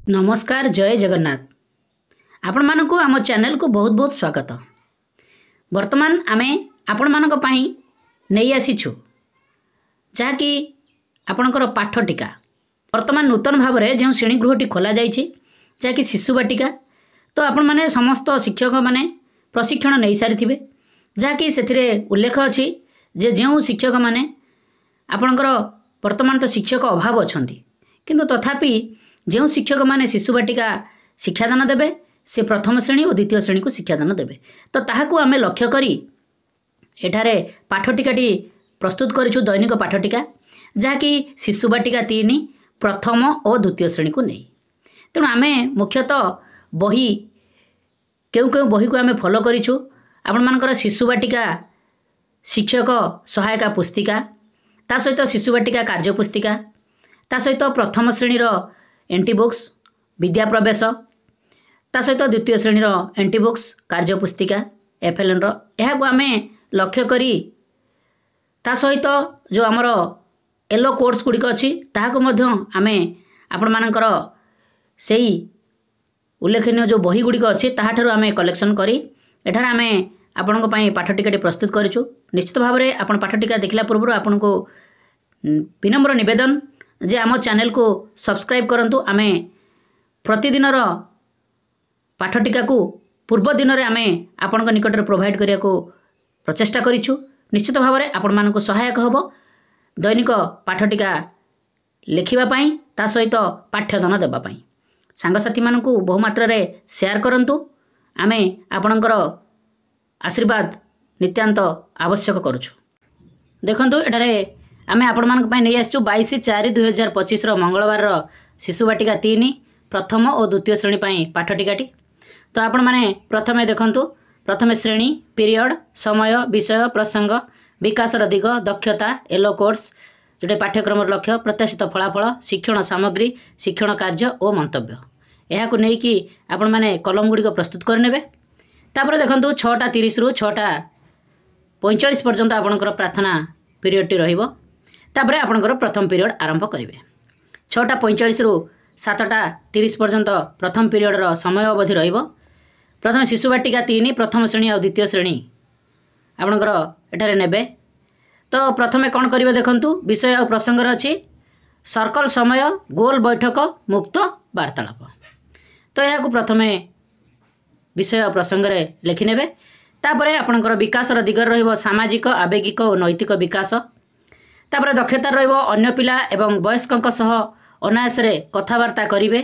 नमस्कार जय जगन्नाथ आपण मानक आम चैनल को बहुत बहुत स्वागत। वर्तमान आमे आपण मानक पई नहीं आसीछु जहाँकि आपणकर पाठ टीका वर्तमान नूतन भाव में जो श्रेणीगृहटी खोल जाइए जहाँकि शिशु बाटिका। तो आपण माने समस्त शिक्षक माने प्रशिक्षण नहीं सारी जहाँकि से उल्लेख अच्छी जे जो शिक्षक माने आपणकर वर्तमान तो शिक्षक अभाव अच्छा किंतु तथापि जो शिक्षक माने शिशु बाटिका शिक्षादान देवे से प्रथम श्रेणी और द्वितीय श्रेणी को शिक्षादान देवे। तो ताहाकू आमे लक्ष्य करी एठारे पाठटिकाटी प्रस्तुत करिछु दैनिक पाठटिका जहाँकि शिशु बाटिका 3 प्रथम और द्वितीय श्रेणी को नहीं। तेणु आमे मुख्यतः बही केउ बही को आमे फॉलो करिछु आपण मानकर शिशु बाटिका शिक्षक सहायिका पुस्तिका ता सहित शिशु बाटिका कार्य पुस्तिका ता सहित प्रथम श्रेणी एंटी बुक्स विद्या प्रवेश ता सहित द्वितीय श्रेणी एंटी बुक्स कार्य पुस्तिका एफएलएन यहाँ को आमे लक्ष्य करी ता सहित जो आमर येलो कोर्स गुड़िक अच्छी ताहाको मध्य आमे आपण मानकर सेही उल्लेखनीय जो बही गुड़िक अच्छी ताहाठारु आमे कलेक्शन करी एठार आमे आपणक पई पाठटिकाटी प्रस्तुत करिछु। निश्चित भाव में आपण पाठटिका देखला पूर्व आपन को विनम्र निवेदन जे आम चैनल को सब्सक्राइब करंतु। आमे प्रतिदिनर पाठटिका को पूर्व दिन में आमे आपण निकट में प्रोवाइड करिया को प्रचेष्टा करिछु। निश्चित भाव में आपण मानक सहायक हबो दैनिक पाठटिका लिखिबा पई ता सहित पाठ्यदान देबा पई। सांगसाथी मानकु बहुमात्रा रे शेयर करंतु। आमे आपणकर आशीर्वाद नित्यांत आवश्यक करुछु। देखंतु एटारे आमे आपण मानक पई नै आछू 22/4/2025 मंगलवार शिशु बाटिका 3 प्रथम और द्वितीय श्रेणी पई पाठटिकाटी। तो आपण माने प्रथमे देखंतु प्रथमे श्रेणी पीरियड समय विषय प्रसंग विकास दिग दक्षता येलो कोर्स जोटे पाठ्यक्रम लक्ष्य प्रत्याशित फलाफल शिक्षण सामग्री शिक्षण कार्य और मंतव्य यहाँ को लेकिन आपण माने कलम गुड़िक प्रस्तुत करने। तापर देखंतु 6:30 रु 6:45 पर्यंत आपणकर प्रार्थना पीरियडटी रहिबो। तापर आपणकर प्रथम पीरियड आरंभ करेंगे 6:45 रु 7:30 पर्यंत प्रथम पीरियडर समय अवधि रहिबो। प्रथम शिशु बाटिका 3 प्रथम श्रेणी और द्वितीय श्रेणी आपणकर एठारे नेबे। तो प्रथमे कौन करेंगे देखंतु विषय और प्रसंग अच्छी सर्कल समय गोल बैठक मुक्त वार्तालाप। तो यहाँ प्रथमे विषय और प्रसंग लिखिने। तापर आपणकर विकास दिगर रहिबो सामाजिक आवेगिक और नैतिक विकास। तापर दक्षता रहिबो अन्य पिला एवं वयस्कक सह अनायास कथबार्ता करिवे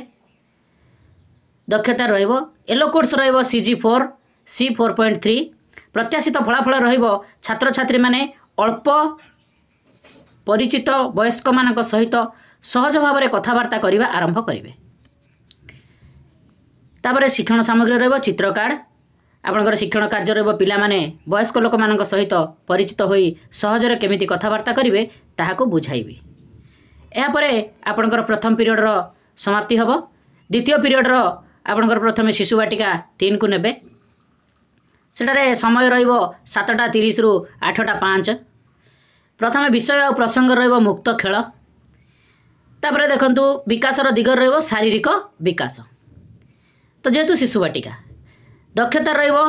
दक्षता रहिबो। येलो कोर्स रहिबो CG4 C4.3 प्रत्याशित फलाफल रहिबो छात्र छात्री माने अल्प परिचित वयस्क मानक सहित सहज भाव में कथबार्ता करने आरंभ करेंगे। तापर शिक्षण सामग्री रहिबो चित्र कार्ड आपणकर शिक्षण कार्य रहिबो पिला माने वयस्क लोक मानक सहित परिचित होई सहजरे केमिति कथबार्ता करिवे ताहाको बुझाइबी। या परे आपणकर प्रथम पीरियड रो समाप्ति हबो। द्वितीय पीरियड रो आपणकर प्रथमे शिशु बाटिका 3 को नेबे। सेटारे समय रहिबो 7:30 रु 8:05। प्रथमे विषय और प्रसंग रहिबो मुक्त खेल। तापर देखंतु विकास रो दिगर रहिबो शारीरिक विकास। तो जेहेतु शिशु बाटिका दक्षता रहिबो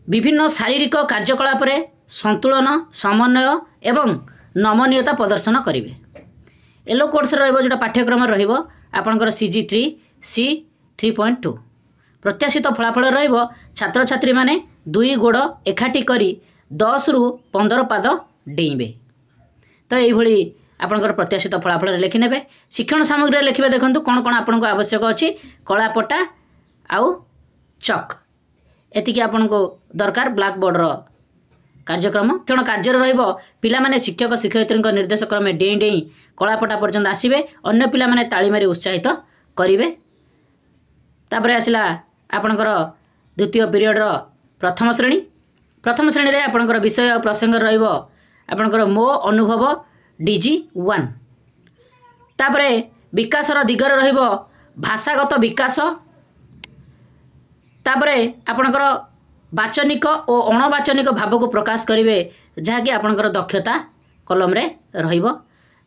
विभिन्न शारीरिक कार्यकलाप रे संतुलन समन्वय एवं नमनीयता प्रदर्शन करिवे। येलो कोर्स रहिबो जोटा पाठ्यक्रम रहिबो आपणकर CG3 C3.2 प्रत्याशित फलाफल रहिबो छात्र छात्री माने 2 गोड़ एकाठी करी 10 रु 15 पाद डेइबे। तो यही आपणकर प्रत्याशित फलाफल लिखिने। शिक्षण सामग्री लिखिबे देखंतु कोन कोन आपनको आवश्यक अछि कलापटा आउ चक एतिकी आपनको दरकार ब्लैक बोर्ड रो कार्यक्रम क्षण कार्य रहिबो पिला माने शिक्षक शिक्षयित्री निर्देश क्रमे डेई डेई कलापटा पर्यंत आसीबे अन्य पिला माने ताली मारी उत्साहित करिवे। तापर आसिला आपणकर द्वितीय पीरियड रो प्रथम श्रेणी रे आपणकर विषय और प्रसंग रहिबो आपणकर मो अनुभव DG1। तापर विकास रो दिगर रहिबो भाषागत विकास। तापरे आपणकर वाचनिक और अणवाचनिक भाव को प्रकाश करेंगे जहाँकि आपणकर दक्षता कलम रे रहिबो।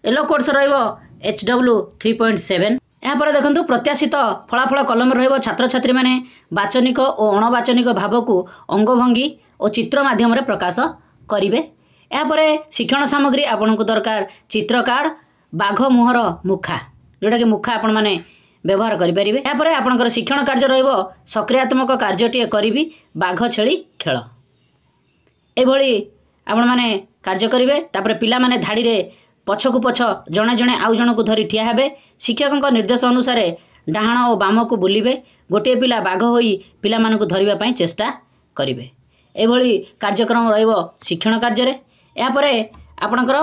येलो कोर्स रहिबो HW 3.7 यापर देखंतु प्रत्याशित फलाफल कलम रहिबो छात्र छात्री माने वाचनिक और अणवाचनिक भाव को अंगभंगी और चित्र माध्यम प्रकाश करिवे। यापर शिक्षण सामग्री आपन को दरकार चित्र कार्ड बाघ मुहर मुखा जोटा कि मुखा आपण माने व्यवहार करें। यापर आपणकर शिक्षण कार्य रहिबो सक्रियात्मक कार्यटीए करी बाघ छेली खेल एभली आपण माने कार्य करेंगे। तापर पिला माने धाड़ी रे पछकु पछ जणे जणे आउ जण को धरी ठिया हेबे। शिक्षक निर्देश अनुसार डाहाण और बाम को बुलिबे। गोटे पिला बाघ होई पिला मानकु धरिबा पई चेष्टा करिवे। एभली कार्यक्रम रहिबो शिक्षण कार्य रे। यापर आपणकर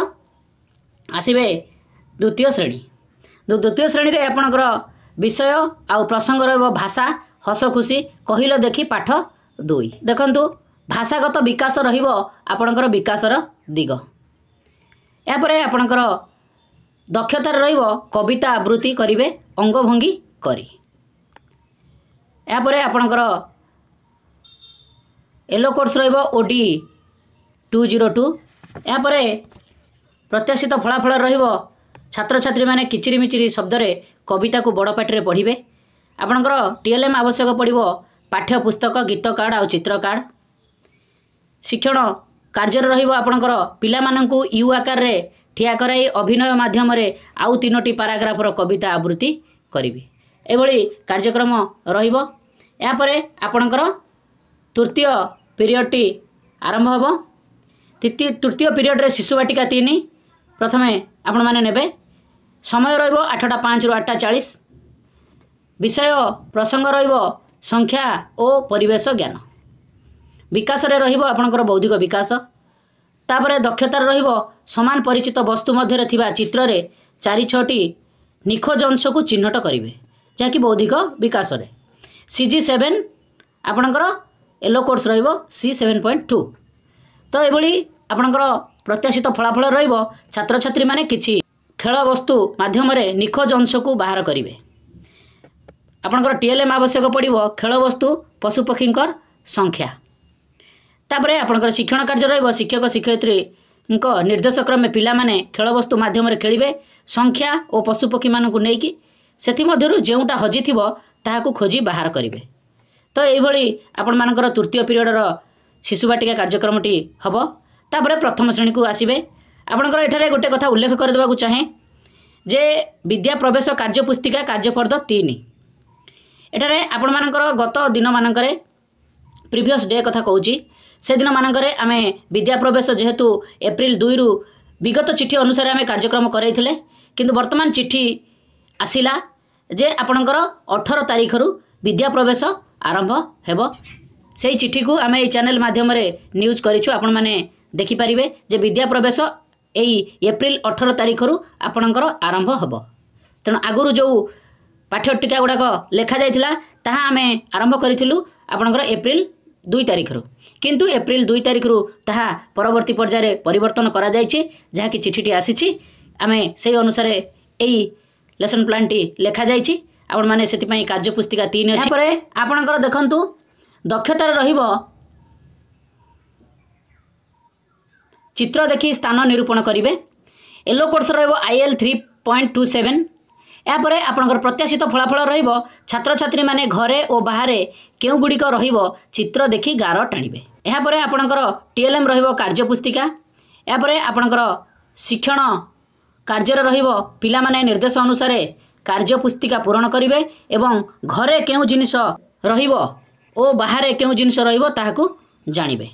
आसीबे द्वितीय श्रेणी। द्वितीय श्रेणी रे आपणकर विषय आउ प्रसंग रहिबो भाषा हस खुशी कहिलो देखि पाठ 2। देखंतु भाषागत विकास रहिबो आपणकर विकासर दिग। यापर आपणकर दक्षता रहिबो कविता आवृत्ति करिवे अंगभंगी करी। यापर आपणकर येलो कोर्स रहिबो ओडी 202। यापर प्रत्याशित फलाफल रहिबो छात्र छात्री माने किचिरी मिचिरी शब्द रे कविता को बड़ पाटी रे पढ़िबे। आपणकर टीएलएम आवश्यक पड़िबो पाठ्य पुस्तक गीत कार्ड आ चित्र कार्ड। शिक्षण कार्य रहिबो आपणकर पिला माननकु यू आकार रे ठिया कराई अभिनय माध्यम रे आउ 3टी पैराग्राफ रो कविता आवृत्ति करिबे। एभली कार्यक्रम रहिबो। यापर आपणकर तृतीय पीरियड टी आरंभ होबो। तृतीय पीरियड रे शिशु वाटिका 3 प्रथमे आपण माने नेबे। समय रहिबो 8:05 रु 8:40। विषय प्रसंग रहिबो संख्या और परिवेश ज्ञान। विकास रे रहिबो आपणकर बौद्धिक विकास। तापरे दक्षता रहिबो समान परिचित वस्तु मध्य थिबा चित्र रे 4-6टी निखोज अंश को चिन्हट करिवे जाकि बौद्धिक विकास रे। CG7 आपणकर येलो कोर्स रहिबो C7.2। तो एभली आपणकर प्रत्याशित फलाफल रहिबो छात्र छात्री माने किछि खेल वस्तु माध्यम रे निखोज अंश को बाहर करिवे। आपणकर टीएलएम आवश्यक पड़िबो खेल वस्तु पशुपक्षींकर संख्या। तापरे आपणकर शिक्षण कार्य रहिबो शिक्षक शिक्षयित्री निर्देश क्रमे पिला माने खेल वस्तु माध्यम रे खेलिबे। संख्या और पशुपक्षी मानकु नेकी सेथि मध्यरु जेउटा हजि थिबो ताहाकु खोजी बाहर करिवे। तो एभली आपण मानकर तृतीय पीरियड रो शिशु वाटिका कार्यक्रमटी हबो। तापरे प्रथम श्रेणी को आसीबे। आपणकर एठारे गोटे कथा उल्लेख कर देबाकु चाहे जे विद्या प्रवेश कार्य पुस्तिका कार्यफर्द 3 एठारे आपण मानकर गत दिन मानकरे प्रीवियस डे कथा कहूची से दिन मानकरे आमे विद्या प्रवेश जेहेतु एप्रिल 2 रु विगत चिठी अनुसार आमे कार्यक्रम करैथिले किंतु वर्तमान चिठी आसिला जे आपणकर 18 तारिख रु विद्या प्रवेश आरंभ हेबो। सेही चिठी को आमे चैनल माध्यम रे न्यूज करिछु। आपण माने देखि परिबे जे विद्या प्रवेश एई एप्रिल 18 तारिख रु आपणकर आरंभ हेबो। तेणु आगुरु जो पाठ्यटिका गुड़ाक लेखा जाइथिला ताहा आमे आरंभ करिथिलु आपणकर एप्रिल 2 तारिख रु किंतु एप्रिल 2 तारिख रु ताहा परवर्ती पर्याय रे परिवर्तन करा जाइछि जहा कि चिठीटी आसीछि। आमे सेही अनुसार एई लेसन प्लान टी लेखा जाइछि। आपण माने सेति पई कार्य पुस्तिका 3 अछि। परे आपणकर देखंतु दक्षता रहिबो चित्र देखि स्थान निरूपण करिवे। येलो कोर्स रहिबो IL 3.27। यापर आपणकर प्रत्याशित फलाफल रहिबो छात्र छात्री माने घरे और बाहर केउ गुड़िक रहिबो चित्र देखि गार टाणिबे। यापर आपणकर टीएलएम रहिबो कार्य पुस्तिका। यापर आपणकर शिक्षण कार्य रहिबो पिला माने निर्देश अनुसार कार्य पुस्तिका पूरण करिवे एवं घरे केउ जिनिस रहिबो और बाहर केउ जिनिस रहिबो ताहाकू जानिबे।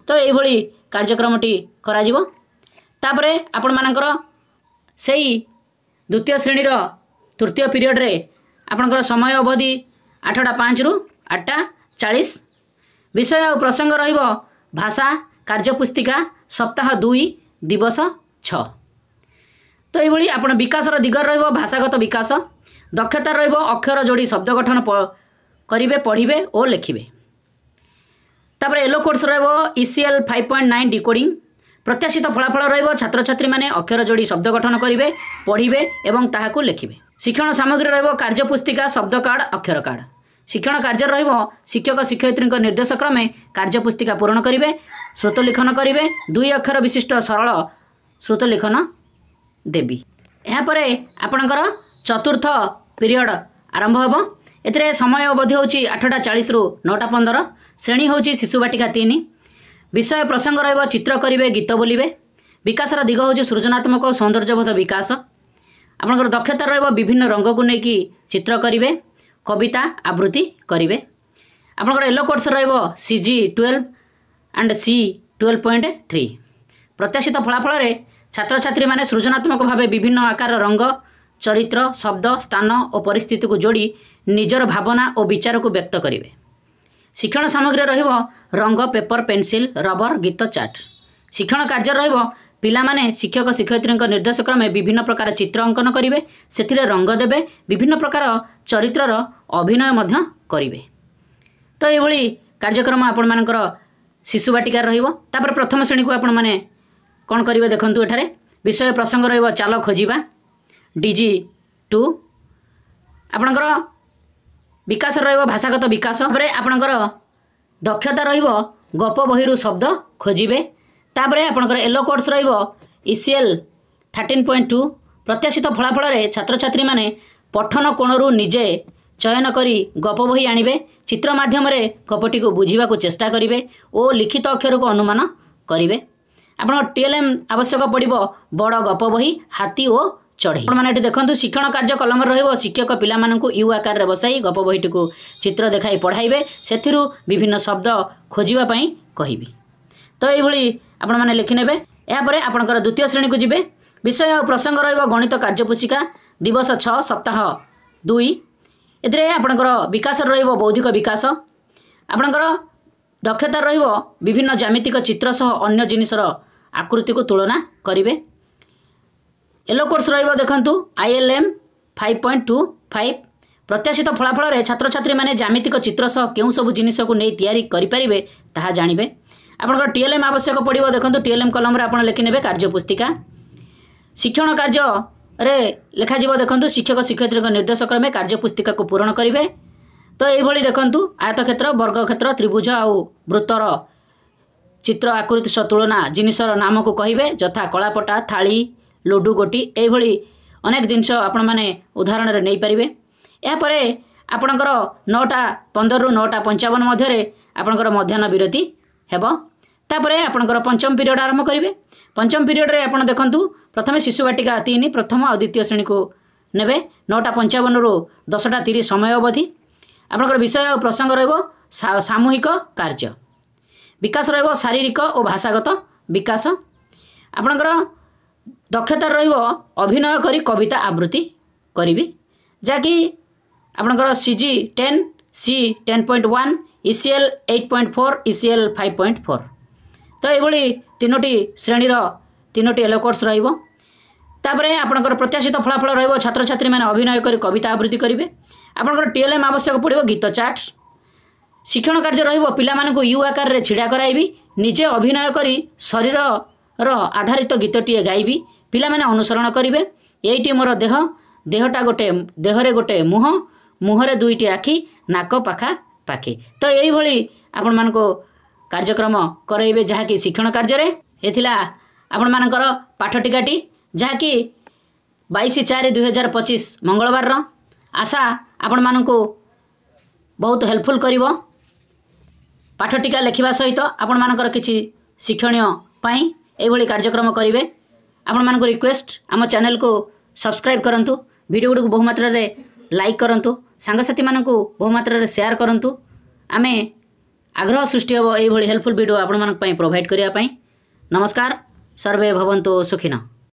तो एभली कार्यक्रमटी करा जिवो। तापरे आपण मानकर सेही द्वितीय श्रेणी तृतीय पीरियड रे आपणकर समय अवधि 8:05 रु 8:40। विषय और प्रसंग रहिबो भाषा कार्य पुस्तिका सप्ताह 2 दिवस 6। तो ये आपण विकास दिगर रहिबो भाषागत विकास। दक्षता रहिबो अक्षर जोड़ी शब्द गठन करिवे पढ़िबे और लिखिबे। तापर येलो कोर्स रहिबो ECL 5.9 डिकोडिंग। प्रत्याशित फलाफल रहिबो छात्र छात्री माने अक्षर जोड़ी शब्द गठन करिवे पढ़िबे एवं ताहाकू लिखिबे। शिक्षण सामग्री रहिबो कार्य पुस्तिका शब्द कार्ड अक्षर कार्ड। शिक्षण कार्य रहिबो शिक्षक शिक्षयित्री निर्देश क्रमे कार्य पुस्तिका पूरण करिवे श्रुत लिखन करिवे 2 अक्षर विशिष्ट सरल श्रुत लिखन देबी। यहाँ पर आपणकर चतुर्थ पीरियड आरंभ होब। एथिरे समय अवधि होची 8:40 रु 9:15। श्रेणी होची शिशु बाटिका 3। विषय प्रसंग रहिबो चित्र करिवे गीत बोलिबे। विकासर दिग होची सृजनात्मक और सौंदर्यबोध विकास। आपनकर दक्षता रहिबो विभिन्न रंग को नेकी चित्र करिवे, कविता आवृत्ति करिवे। आपनकर येलो कोर्स रहिबो CG 12 एंड C 12.3। प्रत्याशित फलाफल रे छात्र छात्री माने सृजनात्मक भावे विभिन्न आकार रंग चरित्र शब्द स्थान और परिस्थिति को जोड़ी निजर भावना और विचार को व्यक्त करिवे। शिक्षण सामग्री रहिबो रंग पेपर पेंसिल रबर गीत चार्ट। शिक्षण कार्य रहिबो पिला माने शिक्षक शिक्षयित्री निर्देश क्रमे विभिन्न प्रकार चित्र अंकन करिवे, सेथिरे रंग देबे, विभिन्न प्रकार चरित्रर अभिनय मध्य करिवे। तो ये भली कार्यक्रम आपण मानकर शिशु बाटिका रहिबो। तापर प्रथम श्रेणी को आपण माने कोन करिवे देखंतु। एठारे विषय प्रसंग रहिबो चाल खोजिबा DG 2। आपणकर विकास रहिबो भाषागत विकास। तापरे आपणकर दक्षता रहिबो गप बहिरु शब्द खोजिबे। तापरे आपणकर येलो कोर्स रहिबो ECL 13.2। प्रत्याशित फलाफल रे छात्र छात्री माने पठन कोणरू निजे चयन करी गप बही आनिबे, चित्र माध्यम रे गपटी को बुझीबा को चेष्टा करिवे और लिखित अक्षर को अनुमान करिवे। आपण TLM आवश्यक पड़िबो बड़ गप बही हाथी और चढ़ई। मैंने देखो शिक्षण कार्य कलम रहिबो शिक्षक पिला मानकु यू आकार रे बसाई गप बहीटी को चित्र देखाई पढ़ाइबे, सेथिरु विभिन्न शब्द खोजिबा पई कहिबी। तो ये भली आपण माने लिखि नेबे। या परे आपणकर द्वितीय श्रेणी को जिबे। विषय और प्रसंग रहिबो गणित कार्यपुस्तिका दिवस 6 सप्ताह 2। एथिरे आपणकर विकास रहिबो बौद्धिक विकास। आपणकर दक्षता रहिबो विभिन्न ज्यामितिक चित्र सह अन्य जिनिसर आकृति को तुलना करिवे। येलो कोर्स रहिबो देखंतु ILM 5.25। प्रत्याशित फलाफल रे छात्र छात्री माने ज्यामितिक चित्र सह केउ सब जिनिस को नै तयारी करि परिबे ताहा जानिबे। आपनकर TLM आवश्यक पड़िबो देखंतु TLM कलम रे आपण लिखि नेबे कार्यपुस्तिका। शिक्षण कार्य रे लेखा जीव देखंतु शिक्षक शिक्षयित्री निर्देश क्रमे कार्यपुस्तिका को पूरण करिवे। तो ये भली देखंतु आयतक्षेत्र वर्गक्षेत्र त्रिभुज आ वृत्तर चित्र आकृति सह तुलना जिनिसर नाम को कहिबे, यथा कलापटा थाली लुडु गोटी ये भली अनेक जिनस आपण माने उदाहरण रे नै परिबे। या परे आपणकर 9:15 रु 9:55 मध्य रे आपणकर मध्याह्न विरति हेबो। तापरे आपणकर पंचम पीरियड आरंभ करिवे। पंचम पीरियड रे आपण देखंतु प्रथमे शिशु बाटिका 3 प्रथम और द्वितीय श्रेणी को नेबे। 9:55 रु 10:30 समय अवधि। आपणकर विषय और प्रसंग रहिबो सामूहिक कार्य। विकास रहिबो शारीरिक और भाषागत विकास। आपणकर दक्षता रहिबो अभिनय करी कविता आवृत्ति करिवे, जाकि आपणकर CG 10 C 10.1 ECL 8.4 ECL 5.4। तो ये भली तीनोटी श्रेणी तीनोटी येलो कोर्स रहिबो। तापरे आपणकर प्रत्याशित फलाफल रहिबो छात्र छात्री माने अभिनय करी कविता आवृत्ति करिवे। आपणकर TLM आवश्यक पड़िबो गीत चार्ट। शिक्षण कार्य रहिबो पिला मानकु यू आकार रे छिड़ा कराइबी, निजे अभिनय करी शरीर रो आधारित गीतटीए गाइबी, पिला माने अनुसरण करिवे। एइटी मोर देह, देहटा गोटे देहरे गोटे मुह, मुहरे दुईटी आखि, नाक पाखा पाखि। तो यही भली आपण मानको कार्यक्रम करइबे जहाँकि शिक्षण कार्य रे। एथिला आपण मानकर पाठ टिकाटी जहाँकि 22/4/2025 मंगलवार रो। आशा आपण मानकु बहुत हेल्पफुल करिवो। पाठ टिका लेखिबा सहित आपण मानकर किछि शिक्षणीय पई एई भली कार्यक्रम करिवे। आपण मानको रिक्वेस्ट आम चैनल को सब्सक्राइब करंतु, वीडियो गुड को बहु मात्रा रे लाइक करंतु, सांगसाथी मानकु बहु मात्रा रे शेयर करंतु। आमे आग्रह सृष्टि हो एई भली हेल्पफुल वीडियो आपण मानक पई प्रोवाइड करिया पई। नमस्कार, सर्वे भवन्तु सुखिनः।